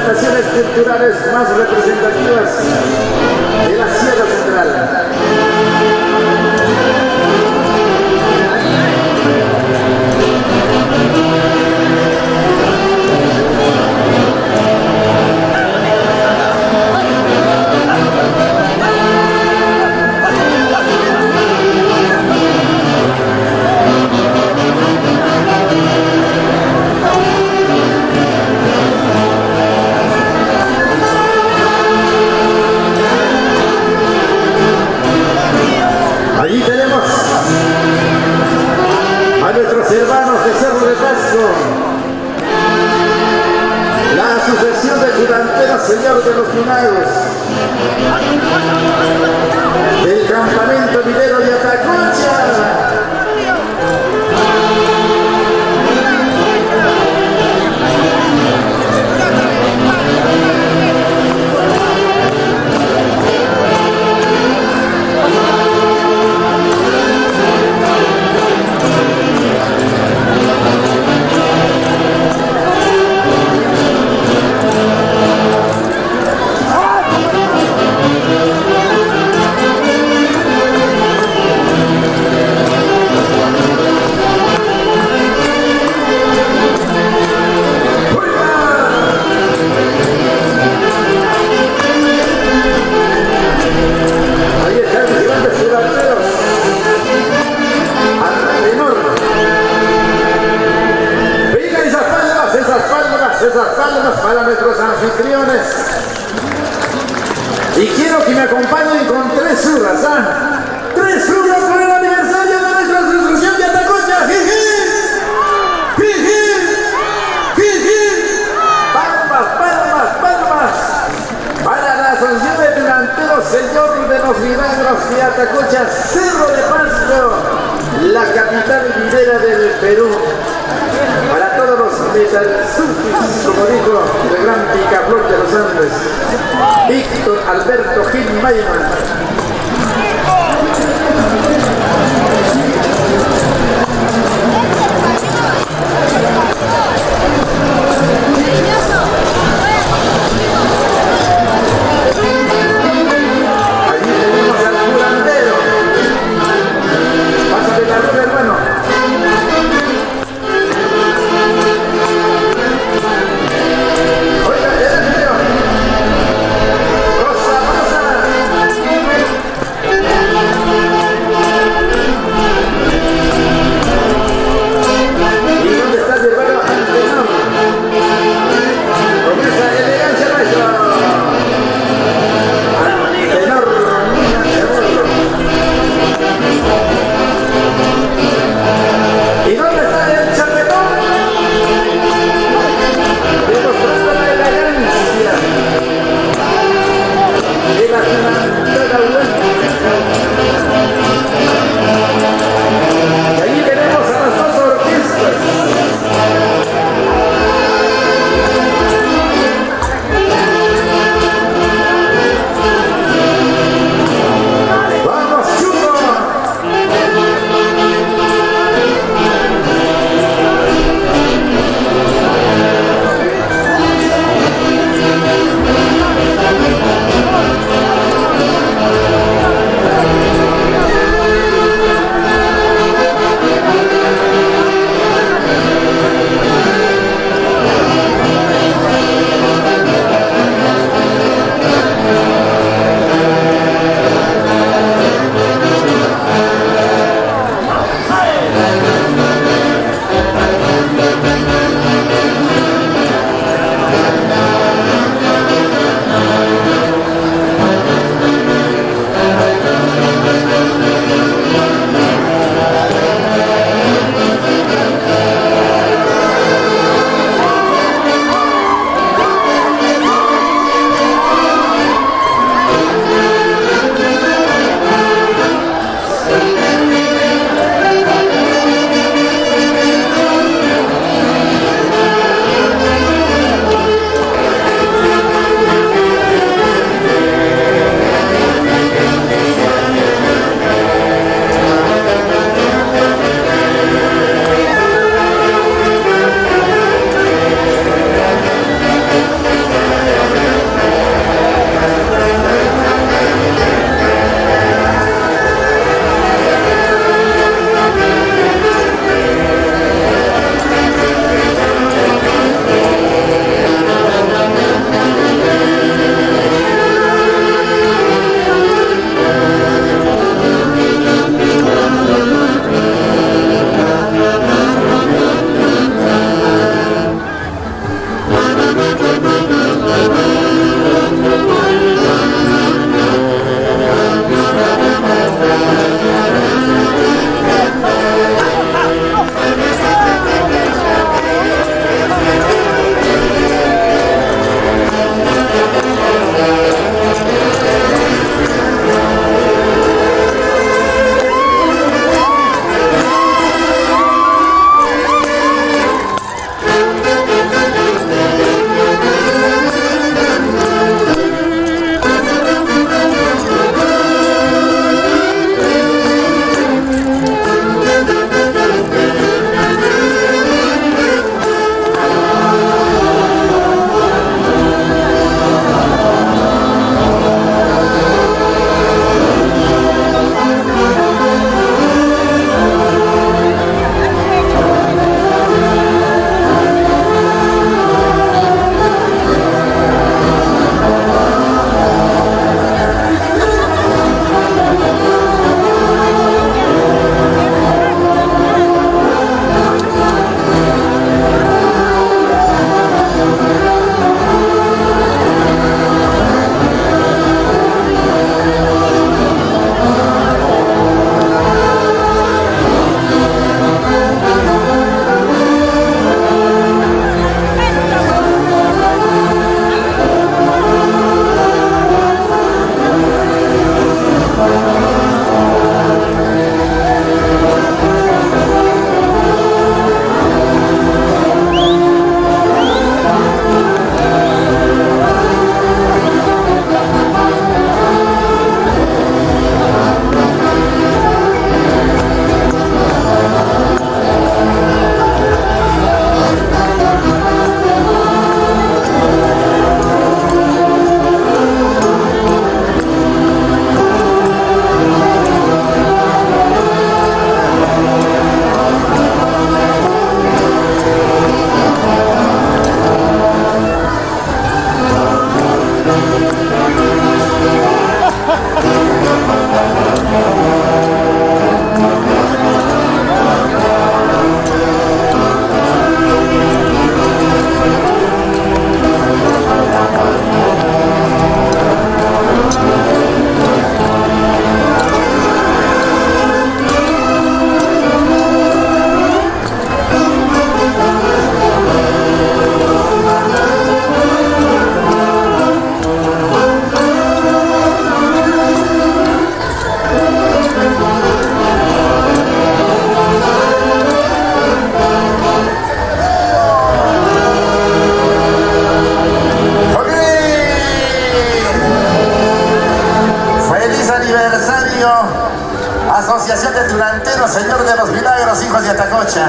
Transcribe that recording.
manifestaciones culturales más representativas de la Sierra Central. Allí tenemos a nuestros hermanos de Cerro de Pasco, la Asociación de Curanteros Señor de los Milagros, del Campamento Minero de Atacocha. Esas palmas para nuestros anfitriones. Y quiero que me acompañen con 3 hurras, ¿ah? 3 hurras por el aniversario de nuestra asociación de Atacocha. ¡Jiji! ¡Jiji! ¡Jiji! ¡Palmas, palmas, palmas! Para la asociación de Curanteros Señor de los Milagros de Atacocha, Cerro de Pasco, la capital minera del Perú. Para todos los metalsufis, como dijo el gran picaflor de los Andes, Víctor Alberto Gil Mayman. Asociación de Tunanteros, Señor de los Milagros, hijos de Atacocha.